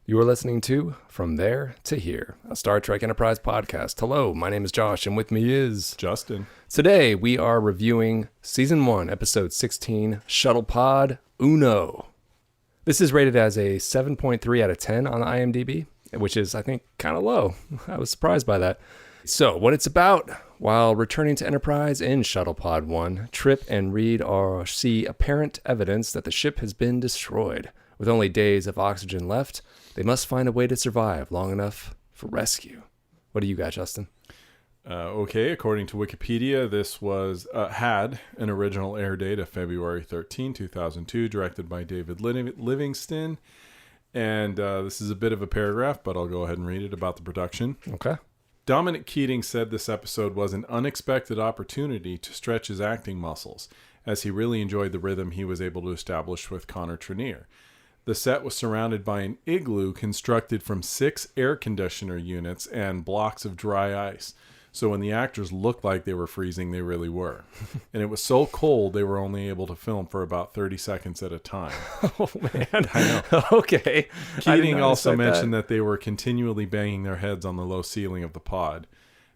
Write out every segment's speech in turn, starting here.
You are listening to From There to Here, a Star Trek Enterprise podcast. Hello, my name is Josh, and with me is Justin. Today, we are reviewing Season 1, Episode 16, Shuttlepod Uno. This is rated as a 7.3 out of 10 on IMDb, which is, I think, kind of low. I was surprised by that. So, what it's about: while returning to Enterprise in Shuttlepod One, Trip and Reed see apparent evidence that the ship has been destroyed. With only days of oxygen left, they must find a way to survive long enough for rescue. What do you got, Justin? Okay, according to Wikipedia, this was had an original air date of February 13, 2002, directed by David Livingston. And this is a bit of a paragraph, but I'll go ahead and read it about the production. Okay. Dominic Keating said this episode was an unexpected opportunity to stretch his acting muscles, as he really enjoyed the rhythm he was able to establish with Connor Trenier. The set was surrounded by an igloo constructed from 6 air conditioner units and blocks of dry ice. So when the actors looked like they were freezing, they really were. And it was so cold, they were only able to film for about 30 seconds at a time. Oh, man. I know. Okay. Keating also mentioned that they were continually banging their heads on the low ceiling of the pod.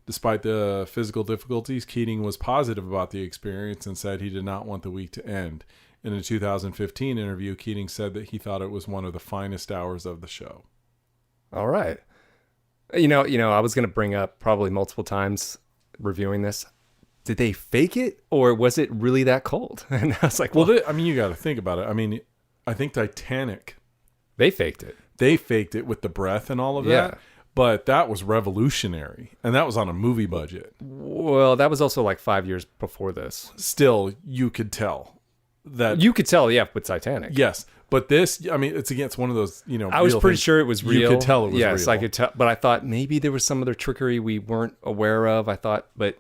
Despite the physical difficulties, Keating was positive about the experience and said he did not want the week to end. In a 2015 interview, Keating said that he thought it was one of the finest hours of the show. All right. You know, I was going to bring up probably multiple times reviewing this. Did they fake it, or was it really that cold? And I was like, well, you got to think about it. I mean, I think Titanic, they faked it. They faked it with the breath and all of that. But that was revolutionary, and that was on a movie budget. Well, that was also like 5 years before this. Still, you could tell. That you could tell, yeah, with Titanic. Yes, but this, I mean, it's against one of those, I was pretty sure it was real. You could tell it was real. Yes, I could tell, but I thought maybe there was some other trickery we weren't aware of. I thought, but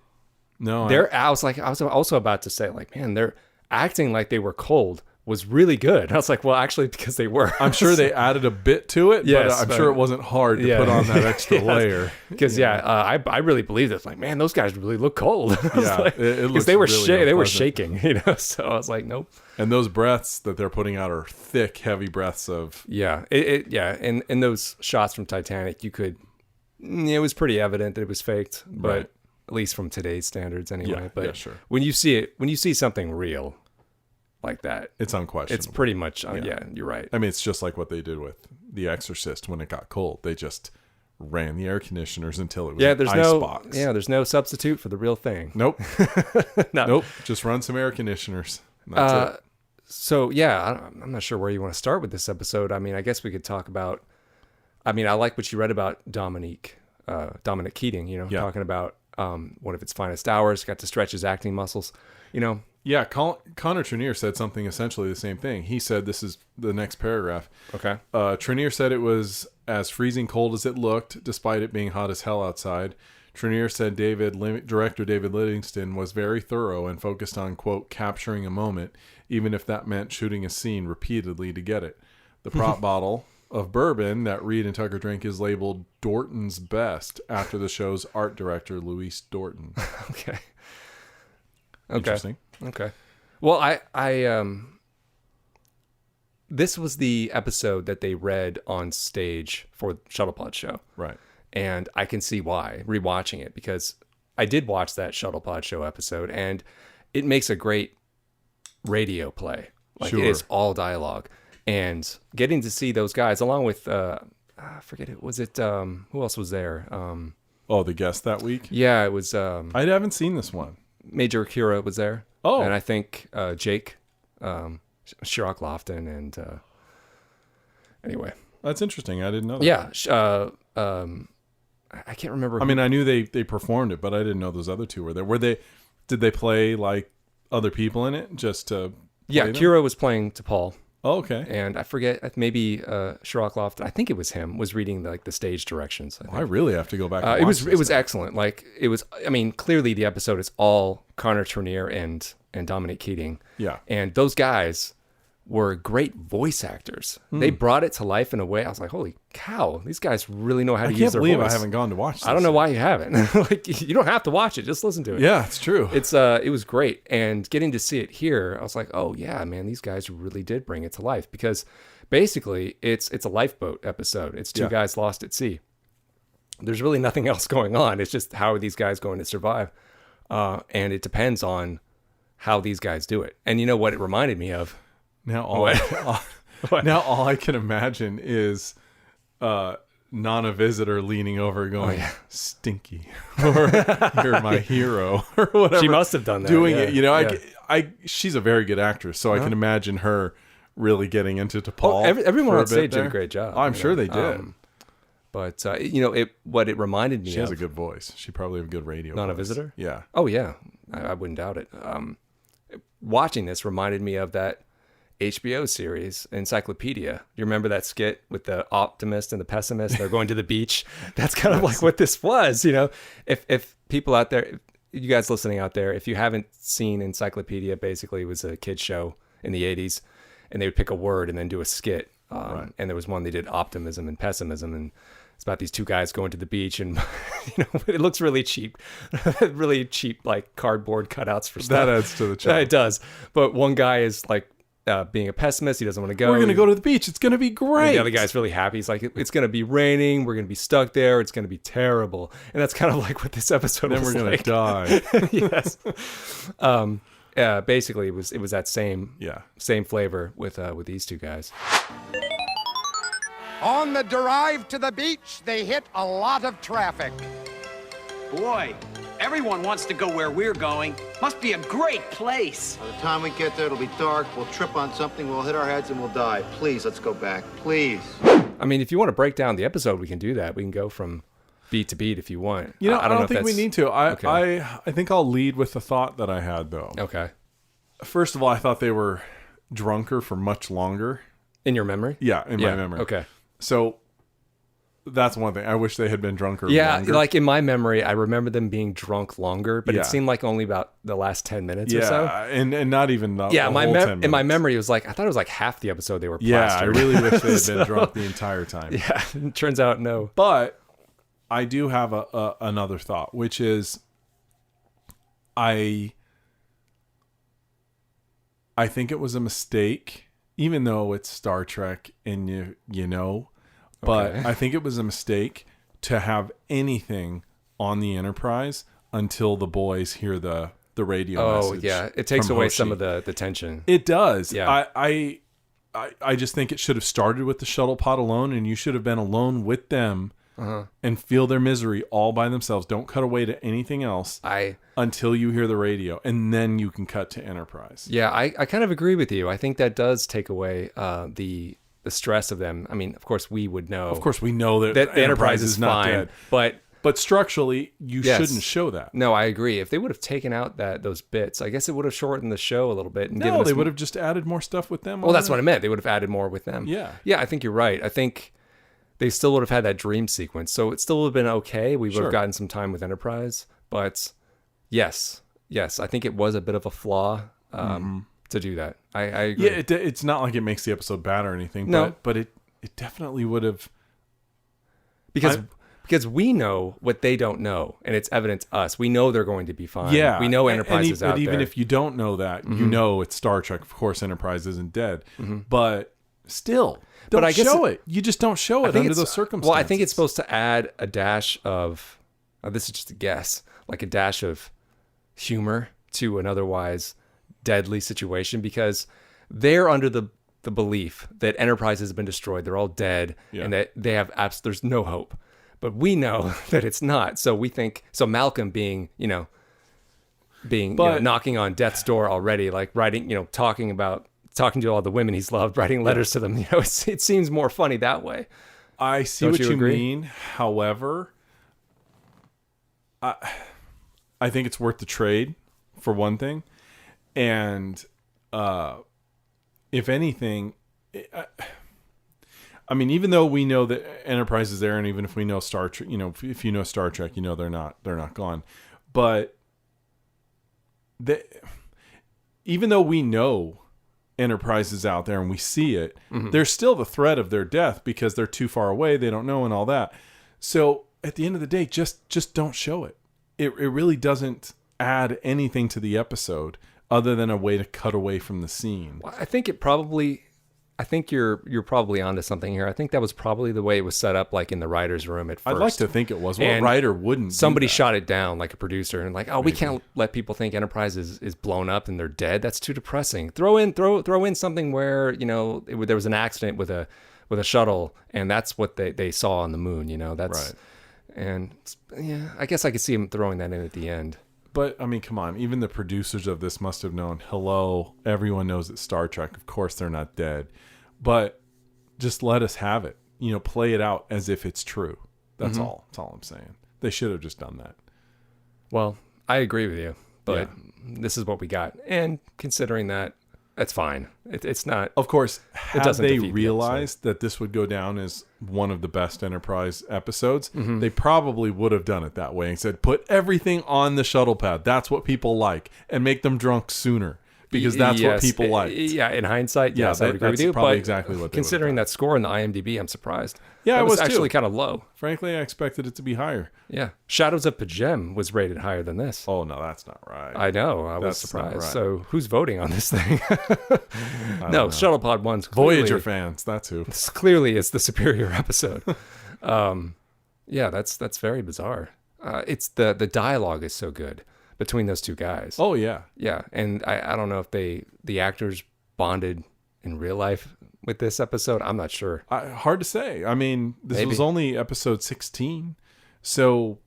no, I was also about to say, like, man, they're acting like they were cold was really good. I was like, well, actually, because they were. I'm sure they added a bit to it, yes, but I'm sure it wasn't hard to put on that extra layer. Because I really believe this. Like, man, those guys really look cold. Yeah, like, because they were they were shaking, So I was like, nope. And those breaths that they're putting out are thick, heavy breaths of. Yeah, and in those shots from Titanic, it was pretty evident that it was faked, but right. At least from today's standards, anyway. Yeah, but sure. When you see something real like that, it's unquestionable. It's pretty much, you're right. I mean, it's just like what they did with The Exorcist when it got cold. They just ran the air conditioners until it was an icebox. Yeah, there's no substitute for the real thing. Nope. No. Nope. Just run some air conditioners. That's it. So, yeah, I'm not sure where you want to start with this episode. I mean, I guess we could talk about, I like what you read about Dominic Keating, talking about one of its finest hours, got to stretch his acting muscles, Yeah, Connor Trenier said something essentially the same thing. He said, this is the next paragraph. Okay. Trenier said it was as freezing cold as it looked, despite it being hot as hell outside. Trenier said director David Livingston was very thorough and focused on, quote, capturing a moment, even if that meant shooting a scene repeatedly to get it. The prop bottle of bourbon that Reed and Tucker drink is labeled Dorton's Best after the show's art director, Louise Dorton. Okay. Interesting. Okay. Well, I this was the episode that they read on stage for the Shuttlepod show. Right. And I can see why, rewatching it, because I did watch that Shuttlepod show episode, and it makes a great radio play. Like, sure. It is all dialogue. And getting to see those guys, along with, I forget it, was it, who else was there? The guest that week? Yeah, it was... I haven't seen this one. Major Akira was there. Oh. And I think Jake, Shirok Lofton, and anyway. That's interesting. I didn't know that. Yeah. I can't remember. I mean, I knew they performed it, but I didn't know those other two were there. Did they play like other people in it just to Yeah, them? Kira was playing to Paul. Oh, okay. And I forget, maybe Shirok Lofton, I think it was him, was reading the stage directions. I really have to go back and it watch was excellent. Like, it was, I mean, clearly the episode is all Connor Trenier and Dominic Keating. Yeah. And those guys were great voice actors. They brought it to life in a way I was like, holy cow, these guys really know how to use their voice. I can't believe I haven't gone to watch this. I don't know why you haven't. Like, you don't have to watch it, just listen to it. Yeah, it's true. It was great. And getting to see it here, I was like, oh yeah, man, these guys really did bring it to life, because basically it's a lifeboat episode. It's two guys lost at sea. There's really nothing else going on. It's just how are these guys going to survive? And it depends on how these guys do it. And you know what it reminded me of? Now all I can imagine is not a visitor leaning over going, stinky, or you're my hero, or whatever. She must have done that. Doing it, you know, she's a very good actress, so I can imagine her really getting into Paul. Everyone on stage did a great job. Oh, I'm sure they did. But you know, what it reminded me of. She has a good voice. She probably have a good radio Not voice. a visitor? Yeah. Oh, yeah. I wouldn't doubt it. Watching this reminded me of that HBO series, Encyclopedia. You remember that skit with the optimist and the pessimist? They're going to the beach. That's kind of like what this was, you know? If people out there, you guys listening out there, if you haven't seen Encyclopedia, basically it was a kid's show in the 80s, and they would pick a word and then do a skit. And there was one they did optimism and pessimism, and it's about these two guys going to the beach, and you know, it looks really cheap, like cardboard cutouts for stuff. That adds to the charm. It does. But one guy is like being a pessimist. He doesn't want to go. We're going to go to the beach. It's going to be great. The other guy's really happy. He's like, it's going to be raining. We're going to be stuck there. It's going to be terrible. And that's kind of like what this episode was like. Then we're going to die. Yes. Basically, it was that same flavor with these two guys. On the drive to the beach, they hit a lot of traffic. Boy, everyone wants to go where we're going. Must be a great place. By the time we get there, it'll be dark. We'll trip on something, we'll hit our heads, and we'll die. Please, let's go back. Please. I mean, if you want to break down the episode, we can do that. We can go from beat to beat if you want. You know, I don't know think we need to. I think I'll lead with the thought that I had, though. Okay. First of all, I thought they were drunker for much longer. In your memory? Yeah, in my memory. Okay. So that's one thing. I wish they had been drunker. Yeah, longer. like in my memory, I remember them being drunk longer, but it seemed like only about the last 10 minutes or so. And not even the yeah, the whole 10 minutes. In my memory, it was like, I thought it was like half the episode they were Yeah, plastered. I really wish they had been drunk the entire time. Yeah, it turns out no. But I do have another thought, which is I think it was a mistake, even though it's Star Trek and you know, but I think it was a mistake to have anything on the Enterprise until the boys hear the radio message. Oh yeah, it takes away Hoshi. some of the tension. It does. Yeah. I just think it should have started with the shuttle pod alone, and you should have been alone with them and feel their misery all by themselves. Don't cut away to anything else until you hear the radio, and then you can cut to Enterprise. Yeah, I kind of agree with you. I think that does take away the stress of them. I mean, of course, we would know. Of course, we know that the Enterprise is not fine, dead. But structurally, you shouldn't show that. No, I agree. If they would have taken out those bits, I guess it would have shortened the show a little bit. And no, they would have just added more stuff with them. Well, that's what I meant. They would have added more with them. Yeah. Yeah, I think you're right. I think they still would have had that dream sequence. So it still would have been okay. We would have gotten some time with Enterprise. But yes, I think it was a bit of a flaw to do that. I agree. Yeah, it's not like it makes the episode bad or anything. No. But it definitely would have. Because we know what they don't know, and it's evident to us. We know they're going to be fine. Yeah. We know Enterprise is out there. But even there. if you don't know that, you know it's Star Trek. Of course, Enterprise isn't dead. But still, don't show it. You just don't show it under those circumstances. Well, I think it's supposed to add a dash of, this is just a guess, like a dash of humor to an otherwise deadly situation, because they're under the belief that Enterprise has been destroyed. They're all dead, and that they have there's no hope. But we know that it's not. So we think, Malcolm being knocking on death's door already, like writing, talking to all the women he's loved, writing letters to them, it seems more funny that way. I see what you mean. However, I think it's worth the trade for one thing. And if anything, I mean, even though we know that Enterprise is there, and even if we know Star Trek, if you know Star Trek, they're not gone. But even though we know Enterprise is out there and we see it, there's still the threat of their death because they're too far away. They don't know and all that. So at the end of the day, just don't show it. It really doesn't add anything to the episode other than a way to cut away from the scene. Well, I think it probably I think you're probably onto something here. I think that was probably the way it was set up, like in the writer's room at first. I'd like to think it was. What And writer wouldn't? Somebody do that? shot it down, like a producer, and like, oh, we can't let people think Enterprise is blown up and they're dead. That's too depressing. Throw in something where there was an accident with a shuttle, and that's what they saw on the moon. That's Right. And yeah, I guess I could see him throwing that in at the end. But I mean, come on. Even the producers of this must have known. Hello, everyone knows it's Star Trek. Of course, they're not dead, but just let us have it. Play it out as if it's true. That's all. That's all I'm saying. They should have just done that. Well, I agree with you, but this is what we got, and considering that, that's fine. It's not. Of course, had doesn't they defeat the realized that this would go down as one of the best Enterprise episodes, they probably would have done it that way and said, put everything on the shuttle pad. That's what people like, and make them drunk sooner. Because that's what people like. Yeah, in hindsight, yes, I would agree that's with you. probably But exactly what they considering would have that score in the IMDb, I'm surprised. Yeah, That I was too. actually kind of low. Frankly, I expected it to be higher. Yeah, Shadows of Pajem was rated higher than this. Oh, no, that's not right. I know. I was That's not surprised. right. So who's voting on this thing? know. Shuttlepod One's clearly, Voyager fans, that's who. this clearly is the superior episode. Yeah, that's very bizarre. It's the dialogue is so good between those two guys. Oh, yeah. Yeah, and I don't know if the actors bonded in real life with this episode. I'm not sure. Hard to say. I mean, this Maybe. was only episode 16. So,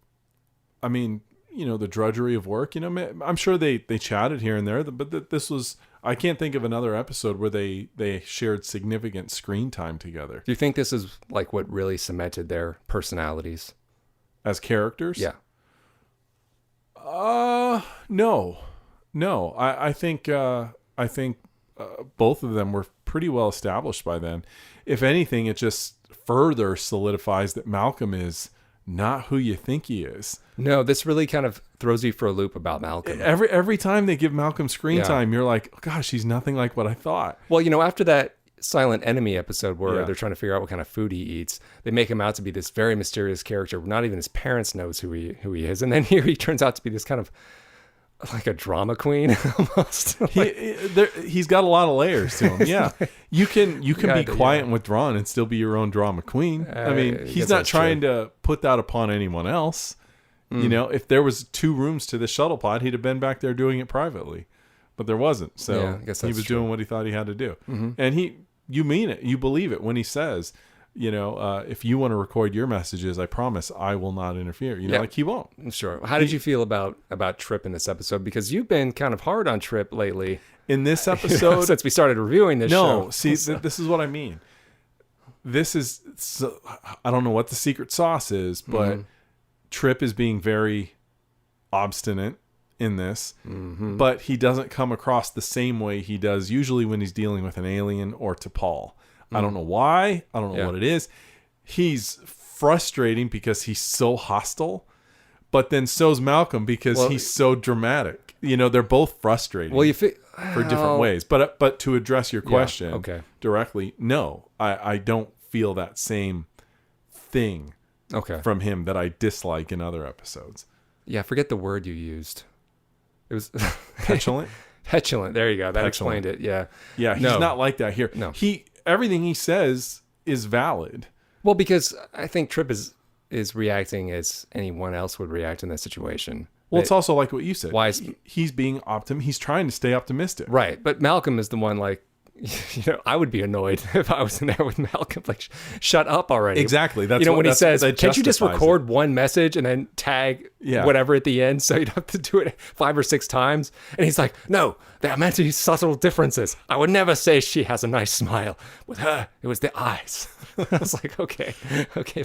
I mean, the drudgery of work, I'm sure they chatted here and there, but this was, I can't think of another episode where they shared significant screen time together. Do you think this is like what really cemented their personalities? As characters? Yeah. No. I think both of them were pretty well established by then. If anything, it just further solidifies that Malcolm is not who you think he is. No, this really kind of throws you for a loop about Malcolm. Every time they give Malcolm screen Yeah. time, you're like, gosh, he's nothing like what I thought. Well, after that Silent Enemy episode where Yeah. they're trying to figure out what kind of food he eats, they make him out to be this very mysterious character. Not even his parents knows who he is. And then here he turns out to be this kind of like a drama queen almost. He's got a lot of layers to him. Yeah, you can be quiet and withdrawn and still be your own drama queen. I mean, I he's guess not that's trying to put that upon anyone else. If there was 2 rooms to the shuttle pod, he'd have been back there doing it privately, but there wasn't. So Yeah, I guess he that's was true. doing what he thought he had to do, and you mean it, you believe it when he says, if you want to record your messages, I promise I will not interfere. Yeah. Like he won't. Sure. How did you feel about Trip in this episode? Because you've been kind of hard on Trip lately. In this episode, Since we started reviewing this show. No, see, this is what I mean. This is, I don't know what the secret sauce is, but Trip is being very obstinate in this, but he doesn't come across the same way he does usually when he's dealing with an alien or T'Pol. I don't know why. I don't know what it is. He's frustrating because he's so hostile, but then so's Malcolm because he's so dramatic. They're both frustrating. Well, for different ways. But to address your question okay. directly, no, I don't feel that same thing from him that I dislike in other episodes. Yeah, forget the word you used. It was Petulant? Petulant. There you go. That Petulant. explained it. Yeah. Yeah, he's not like that here. No. Everything he says is valid. Well, because I think Trip is reacting as anyone else would react in that situation. Well, it's also like what you said. Why is- He's being he's trying to stay optimistic. Right. But Malcolm is the one like, I would be annoyed if I was in there with Malcolm. Like, shut up already. Exactly. That's when he says, that can't you just justifies record one message and then tag whatever at the end so you don't have to do it 5 or 6 times? And he's like, no, there are meant to be subtle differences. I would never say she has a nice smile. With her, it was the eyes. I was like, okay,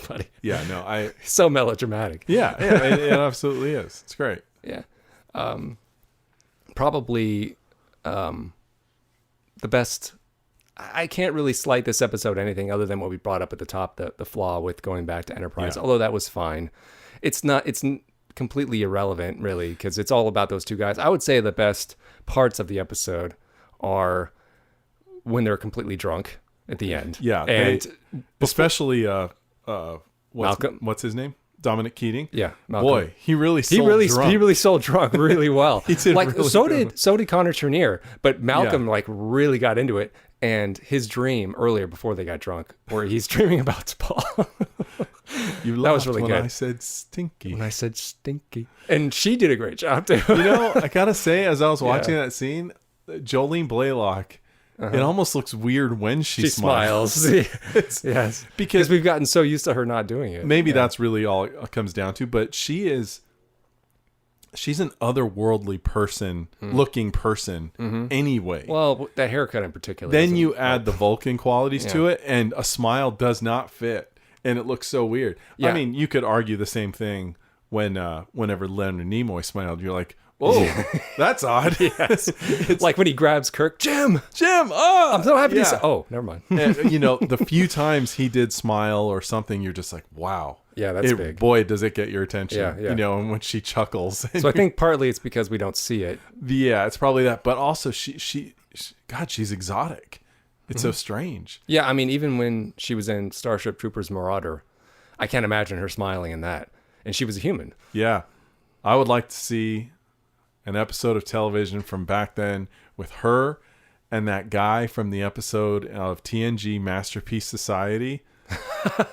buddy. Yeah, no, So melodramatic. Yeah, it absolutely is. It's great. Yeah. Probably the best. I can't really slight this episode anything other than what we brought up at the top, the flaw with going back to Enterprise, although that was fine. It's completely irrelevant, really, because it's all about those two guys. I would say the best parts of the episode are when they're completely drunk at the end. Yeah, and especially Malcolm. What's his name? Dominic Keating. Yeah, Malcolm. Boy, he really sold drunk really well. He did like really so good. did Connor Trinneer, but Malcolm like really got into it. And his dream earlier, before they got drunk, where he's dreaming about T'Pol. That was really when good. I said stinky. When I said stinky. And she did a great job, too. I gotta say, as I was watching that scene, Jolene Blaylock, it almost looks weird when she smiles. Yes. Because we've gotten so used to her not doing it. Maybe that's really all it comes down to. But she's an otherworldly person, looking person anyway. Well, that haircut in particular. Then you add the Vulcan qualities to it, and a smile does not fit. And it looks so weird. Yeah. I mean, you could argue the same thing whenever Leonard Nimoy smiled. You're like, oh, that's odd. Yes. It's like when he grabs Kirk, Jim, oh, I'm so happy to see. Oh, never mind. And, the few times he did smile or something, you're just like, wow. Yeah, that's big. Boy, does it get your attention. Yeah. And when she chuckles. So I think partly it's because we don't see it. Yeah, it's probably that. But also, she God, she's exotic. It's so strange. Yeah, I mean, even when she was in Starship Troopers Marauder, I can't imagine her smiling in that. And she was a human. Yeah. I would like to see an episode of television from back then with her and that guy from the episode of TNG Masterpiece Society.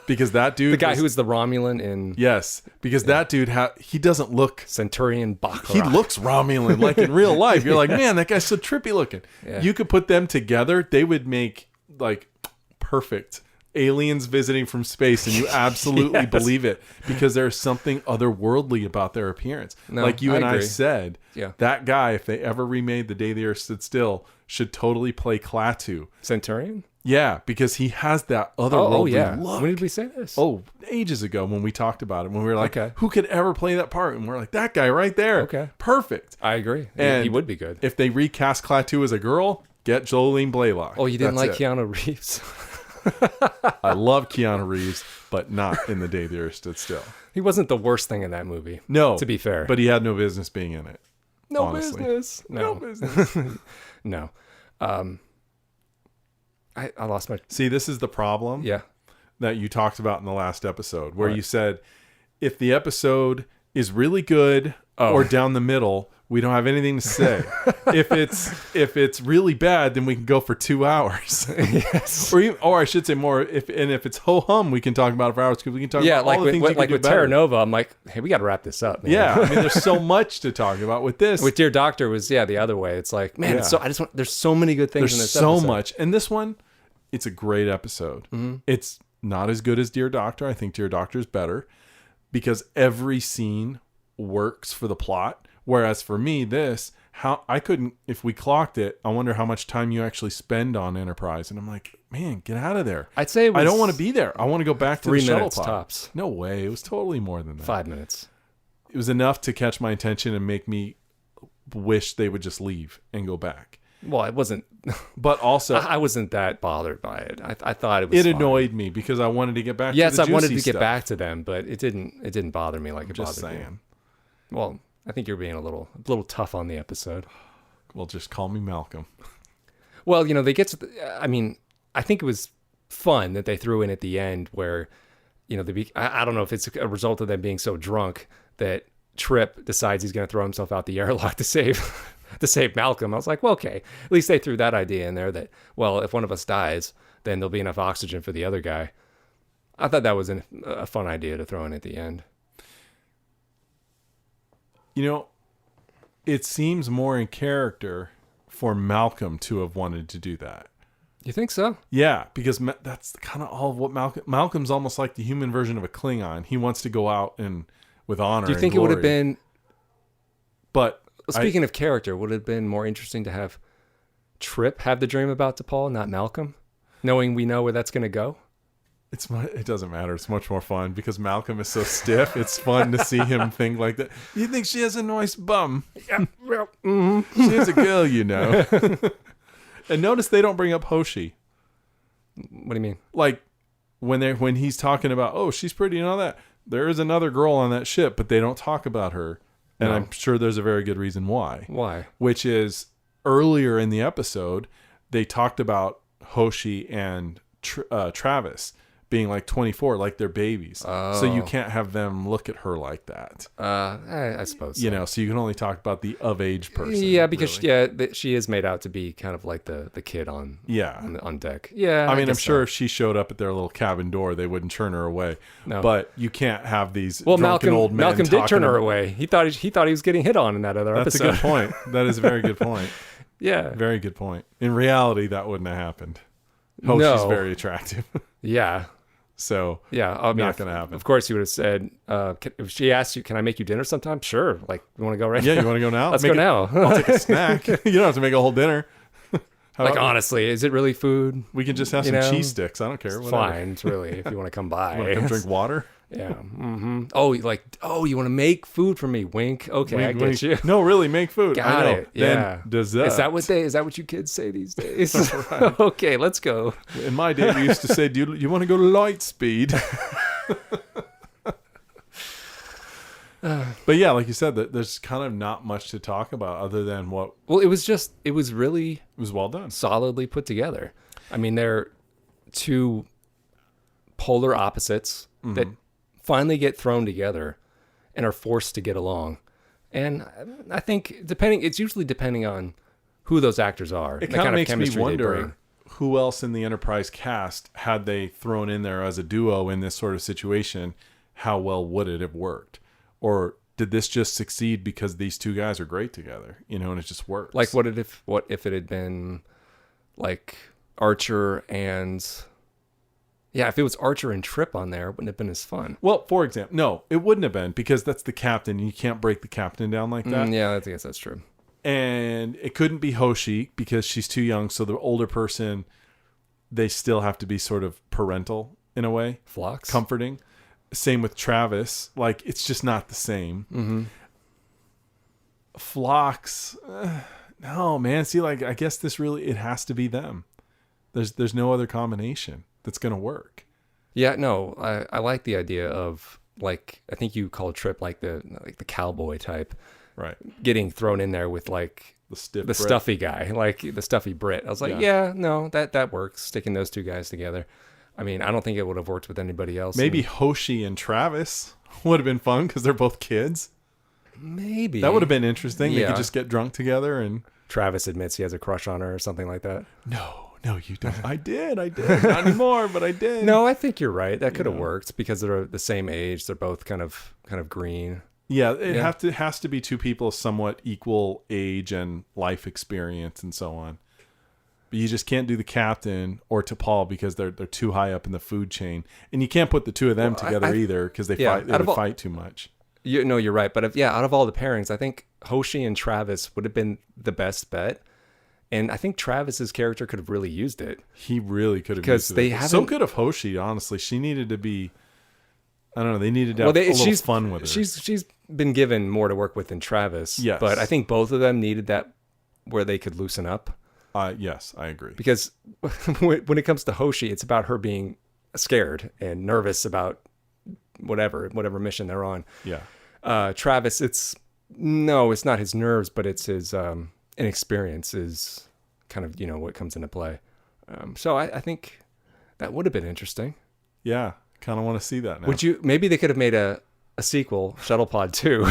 Because that dude... The guy who was the Romulan in... Yes. Because that dude, he doesn't look... Centurion Baccarat. He looks Romulan, like in real life. You're like, man, that guy's so trippy looking. Yeah. You could put them together. They would make, like, perfect aliens visiting from space, and you absolutely believe it. Because there's something otherworldly about their appearance. Like you and I said, that guy, if they ever remade The Day the Earth Stood Still, should totally play Klaatu. Centurion? Yeah, because he has that otherworldly look. When did we say this? Oh, ages ago when we talked about it. When we were like, who could ever play that part? And we're like, that guy right there. Okay. Perfect. I agree. And he would be good. If they recast Klaatu as a girl, get Jolene Blaylock. Oh, you didn't like Keanu Reeves? I love Keanu Reeves, but not in The Day the Earth Stood Still. He wasn't the worst thing in that movie. No. To be fair. But he had no business being in it. No honestly. business. No business. No. I lost my... See, this is the problem that you talked about in the last episode, where you said, if the episode is really good or down the middle, we don't have anything to say. If it's really bad, then we can go for 2 hours. Yes. Or I should say more, if it's ho-hum, we can talk about it for hours, because we can talk about all the things you can do with better. Terra Nova, I'm like, hey, we got to wrap this up, man. Yeah, I mean, there's so much to talk about with this. With Dear Doctor was, the other way. It's like, man, there's so many good things in this episode. There's so much. And this one, it's a great episode. Mm-hmm. It's not as good as Dear Doctor. I think Dear Doctor is better because every scene works for the plot. Whereas for me, if we clocked it, I wonder how much time you actually spend on Enterprise. And I'm like, man, get out of there. I'd say I don't want to be there. I want to go back to the Shuttlepod. 3 minutes tops. No way. It was totally more than that. 5 minutes. It was enough to catch my attention and make me wish they would just leave and go back. Well, it wasn't. But also, I wasn't that bothered by it. I thought it was. It annoyed me because I wanted to get back. Yes, to the I wanted juicy to get stuff. back to them, but it didn't bother me like it bothered you. Well, I think you're being a little tough on the episode. Well, just call me Malcolm. Well, they get to. I think it was fun that they threw in at the end where, I don't know if it's a result of them being so drunk that Trip decides he's going to throw himself out the airlock to save Malcolm. I was like, well, okay. At least they threw that idea in there that, well, if one of us dies, then there'll be enough oxygen for the other guy. I thought that was a fun idea to throw in at the end. It seems more in character for Malcolm to have wanted to do that. You think so? Yeah, because that's kind of all of what Malcolm's almost like the human version of a Klingon. He wants to go out and with honor. Do you think it would have been? But speaking of character, would it have been more interesting to have Trip have the dream about T'Pol, not Malcolm, knowing we know where that's going to go? It doesn't matter. It's much more fun because Malcolm is so stiff. It's fun to see him think like that. You think she has a nice bum? Yeah, well, mm-hmm. She is a girl, And notice they don't bring up Hoshi. What do you mean? Like when he's talking about, oh, she's pretty and all that. There is another girl on that ship, but they don't talk about her. And I'm sure there's a very good reason why. Why? Which is earlier in the episode, they talked about Hoshi and Travis being like 24, like they're babies. So you can't have them look at her like that. I suppose so. You know, so you can only talk about the of age person. Yeah, because really. she is made out to be kind of like the kid on deck. Yeah, I mean, I'm sure so. if she showed up at their little cabin door, they wouldn't turn her away. No. But you can't have these Well, drunken old men. Malcolm did turn her talking- away. He thought he was getting hit on in that other That's episode. a good point. That is a very good point. Yeah, Very good point. In reality, that wouldn't have happened. Oh, No. she's very attractive. yeah. So Yeah, I mean, not going to happen. Of course, you would have said, if she asked you, "Can I make you dinner sometime?" Sure. Like, you want to go right Yeah, now? you want to go now? Let's go now. I'll take a snack. You don't have to make a whole dinner. How Like, about- honestly, is it really food? we can just have you some know, cheese sticks. I don't care. It's Whatever. fine, really, if you want to come by. Want to come drink water? Yeah. Mm-hmm. Oh, you want to make food for me? Wink. Okay, I Wink, get wink. you. No, really, make food. Got I know. it. Yeah. Then dessert. Is that what you kids say these days? Okay, let's go. In my day, we used to say, "Do you want to go to light speed?" But yeah, like you said, there's kind of not much to talk about other than what Well, it was really was well done. solidly put together. I mean, they're two polar opposites that finally get thrown together and are forced to get along. And I think it's usually depending on who those actors are. It the kind of makes me chemistry they bring. wonder who else in the Enterprise cast had they thrown in there as a duo in this sort of situation. How well would it have worked? Or did this just succeed because these two guys are great together, you know, and it just works? Like, what if it had been like Archer and if it was Archer and Trip on there, it wouldn't have been as fun. Well, for example, no, it wouldn't have been because that's the captain. And you can't break the captain down like that. Yeah, I guess that's true. And it couldn't be Hoshi because she's too young. So the older person, they still have to be sort of parental in a way, Phlox? comforting. Same with Travis. Like, it's just not the same. Mm-hmm. Phlox, no, man. See, like, I guess it has to be them. There's no other combination that's going to work. Yeah, no, I like the idea of, like, I think you call Trip like the cowboy type, Right. getting thrown in there with like The the stuffy guy, like the stuffy Brit. I was like, no, that works. Sticking those two guys together. I mean, I don't think it would have worked with anybody else. Maybe Hoshi and Travis would have been fun because they're both kids. Maybe That would have been interesting. They Yeah. could just get drunk together and... Travis admits he has a crush on her or something like that. No, you don't. I did. Not anymore, but I did. No, I think you're right. That could have worked because they're the same age. They're both kind of green. Yeah, it has to be two people of somewhat equal age and life experience and so on. But you just can't do the captain or T'Pol because they're too high up in the food chain, and you can't put the two of them together either because they fight too much. You're right. But out of all the pairings, I think Hoshi and Travis would have been the best bet. And I think Travis's character could have really used it. He really could have Because used they it. haven't- So could have Hoshi, honestly. She needed to be... I don't know. They needed to have a little fun with her. She's been given more to work with than Travis. Yes. But I think both of them needed that where they could loosen up. Yes, I agree. Because when it comes to Hoshi, it's about her being scared and nervous about whatever mission they're on. Yeah. Travis, it's not his nerves, but it's his inexperience is kind of, what comes into play. So I think that would have been interesting. Yeah. Kind of want to see that now. Maybe they could have made a sequel, Shuttlepod 2,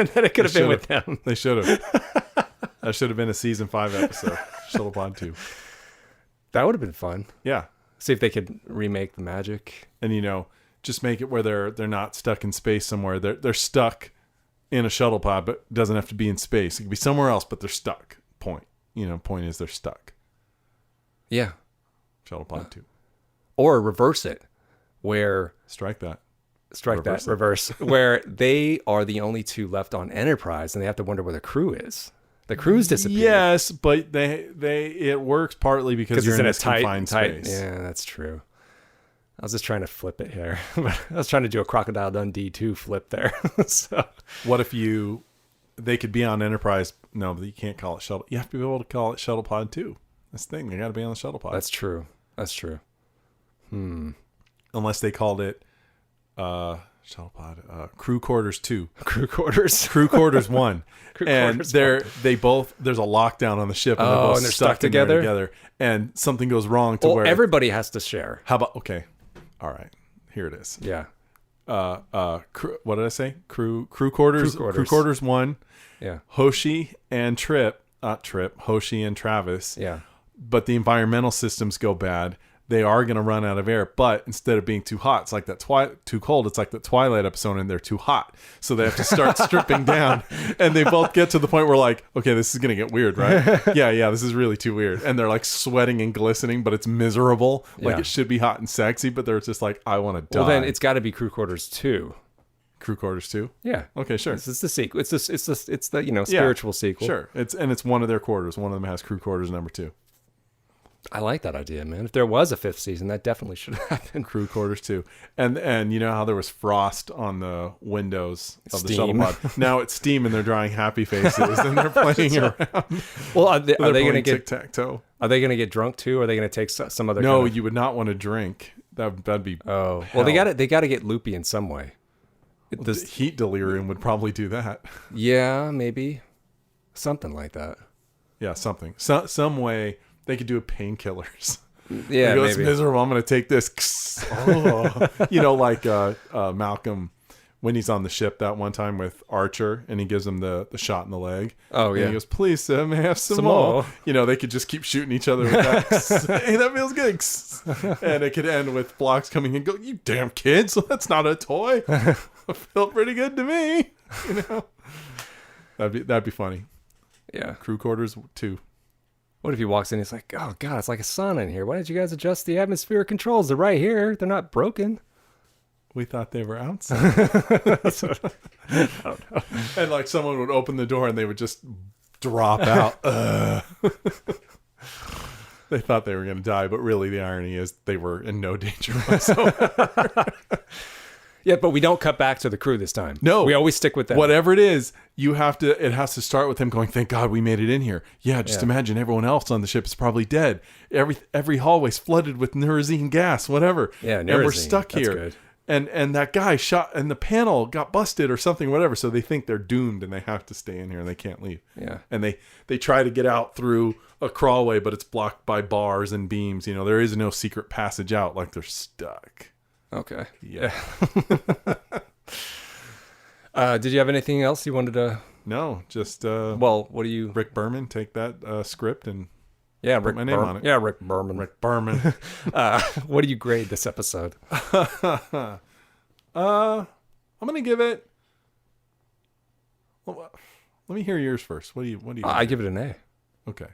and then it could have been with them. They should have. That should have been a season 5 episode, Shuttlepod 2. That would have been fun. Yeah. See if they could remake the magic. And, just make it where they're not stuck in space somewhere. They're stuck in a shuttlepod, but it doesn't have to be in space. It could be somewhere else, but they're stuck. Point. Point is they're stuck. Yeah. Shuttlepod 2. Or reverse it, where... Strike that. Reverse. Where they are the only two left on Enterprise, and they have to wonder where the crew is. The crew's disappeared. Yes, but it works partly because you're in a confined space. Yeah, that's true. I was just trying to flip it here. I was trying to do a Crocodile Dundee 2 flip there. So what if they could be on Enterprise? No, but you can't call it shuttle. You have to be able to call it Shuttlepod 2. That's the thing. They got to be on the Shuttlepod. That's true. Unless they called it Shuttlepod Crew Quarters 2. Crew Quarters. Crew Quarters 1. And Quarters there's a lockdown on the ship and they're stuck together? and something goes wrong to Well, where everybody has to share. how about okay. All right, here it is. Yeah. What did I say? Crew quarters. Crew quarters 1. Yeah. Hoshi and Hoshi and Travis. Yeah. But the environmental systems go bad. They are going to run out of air, but instead of being too hot, it's like that too cold. It's like the Twilight episode, and they're too hot, so they have to start stripping down. And they both get to the point where like, okay, this is going to get weird, right? yeah, this is really too weird. And they're like sweating and glistening, but it's miserable. Like it should be hot and sexy, but they're just like, I want to die. Well, then it's got to be Crew Quarters 2. Crew Quarters 2. Yeah. Okay, sure. It's the sequel. It's the spiritual sequel. Sure. It's one of their quarters. One of them has Crew Quarters number 2. I like that idea, man. If there was a 5th season, that definitely should happen. Crew Quarters 2. And you know how there was frost on the windows of the Steam. Shuttlepod? Now it's steam and they're drawing happy faces and they're playing around. Well, are they going to get tic-tac-toe? Are they going to get drunk too? Or are they going to take some other? No, you would not want to drink. That'd be Oh, hell. well, they got to get loopy in some way. The heat delirium would probably do that. Yeah, maybe something like that. Yeah, something. Some way they could do a painkillers. Yeah, It's maybe. miserable. I'm going to take this. Oh. Like Malcolm when he's on the ship that one time with Archer and he gives him the shot in the leg. Oh, and yeah. he goes, please, sir, may I have some Some more? more. They could just keep shooting each other with that. Hey, that feels good. And it could end with Blocks coming and go, you damn kids, that's not a toy. It felt pretty good to me. That'd be funny. Yeah. Crew Quarters 2. What if he walks in and he's like, oh, God, it's like a sauna in here. Why didn't you guys adjust the atmospheric controls? They're right here. They're not broken. We thought they were outside. And like someone would open the door and they would just drop out. They thought they were going to die, but really the irony is they were in no danger whatsoever. Yeah, but we don't cut back to the crew this time. No. We always stick with them. Whatever it is, it has to start with him going, thank God we made it in here. Yeah, just imagine everyone else on the ship is probably dead. Every hallway's flooded with nerozine gas, whatever. Yeah, and we're nerozine. stuck That's here. good. And that guy shot, and the panel got busted or something, whatever. So they think they're doomed and they have to stay in here and they can't leave. Yeah. And they try to get out through a crawlway, but it's blocked by bars and beams. There is no secret passage out. Like they're stuck. Okay. Yeah. Did you have anything else you wanted to... No, just Well, what do you... Rick Berman, take that script and Yeah, put my name on it. Yeah, Rick Berman. Rick Berman. What do you grade this episode? I'm gonna give it. Well, let me hear yours first. What do you? I give it an A. Okay.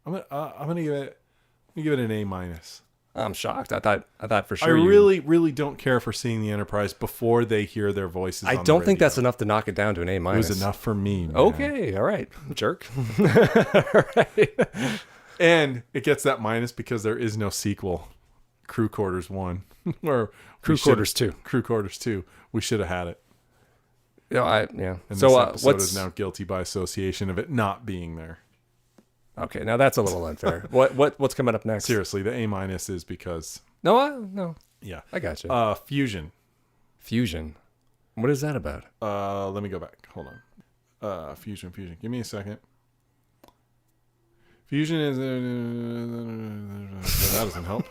I'm gonna give it an A-. I'm shocked. I thought for I sure really don't care for seeing the Enterprise before they hear their voices. I on the don't think radio. that's enough to knock it down to an A-. It was enough for me. Man. Okay, all right, jerk. All right. And it gets that minus because there is no sequel. Crew Quarters 1 or Crew Quarters 2. Crew Quarters 2. We should have had it. Yeah. And So this episode what's is now guilty by association of it not being there. okay? Now that's a little unfair. What's coming up next? Seriously, the A- is because No. yeah. I got you. Fusion. Fusion. What is that about? Let me go back. Hold on. Fusion. Give me a second. Fusion is that doesn't help.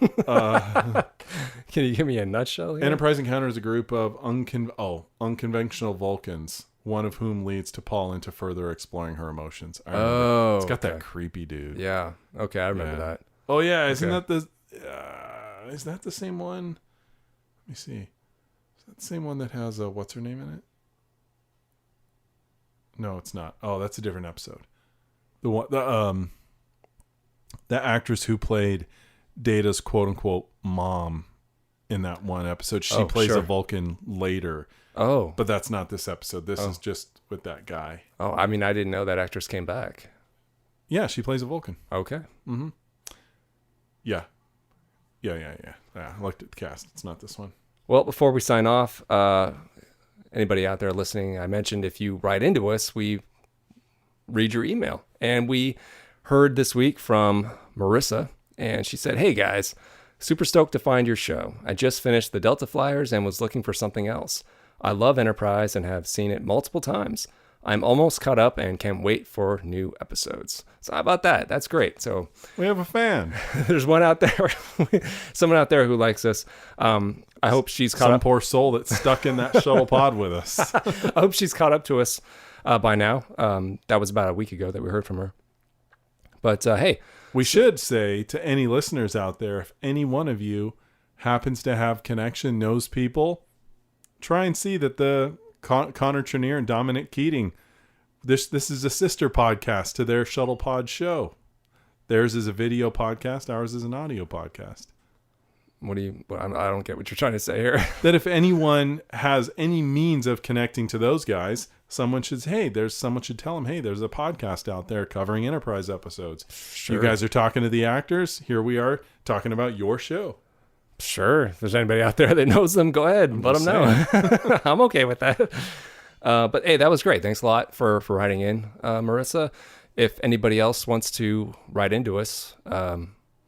Can you give me a nutshell here? Enterprise encounters a group of unconventional Vulcans, one of whom leads T'Pol into further exploring her emotions. I remember. Oh, It's got that okay. creepy dude. Yeah. Okay, I remember Yeah. that. Oh yeah, isn't Okay. that is that the same one? Let me see. Is that the same one that has what's her name in it? No, it's not. Oh, that's a different episode. The actress who played Data's quote unquote mom in that one episode, she plays sure. a Vulcan later. Oh. But that's not this episode. This is just with that guy. Oh, I mean, I didn't know that actress came back. Yeah, she plays a Vulcan. Okay. Yeah. I looked at the cast. It's not this one. Well, before we sign off, anybody out there listening, I mentioned if you write into us, we read your email. And we heard this week from Marissa, and she said, "Hey guys, super stoked to find your show. I just finished The Delta Flyers and was looking for something else. I love Enterprise and have seen it multiple times. I'm almost caught up and can't wait for new episodes. So how about that? That's great. So We have a fan. there's one out there, someone out there who likes us. I hope she's caught Some up. poor soul that's stuck in that shuttle pod with us. I hope she's caught up to us by now. That was about a week ago that we heard from her. But hey, We should say to any listeners out there, if any one of you happens to have connection, knows people, try and see that the Connor Trenier and Dominic Keating, this is a sister podcast to their Shuttlepod show. Theirs is a video podcast. Ours is an audio podcast. I don't get what you're trying to say here. That if anyone has any means of connecting to those guys, someone should tell them, hey, there's a podcast out there covering Enterprise episodes. Sure. You guys are talking to the actors. Here we are talking about your show. Sure. If there's anybody out there that knows them, go ahead and let them know. I'm okay with that. But hey, that was great. Thanks a lot for writing in, Marissa. If anybody else wants to write into us,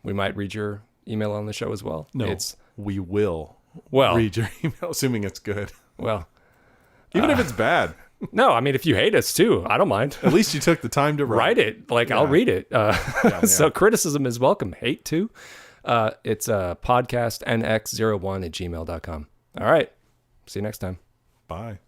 we might read your email on the show as well. No, we will read your email, assuming it's good. Well, Even if it's bad. no, I mean, if you hate us too, I don't mind. At least you took the time to Write it. I'll read it. So criticism is welcome. Hate too. It's podcastnx01@gmail.com. All right. See you next time. Bye.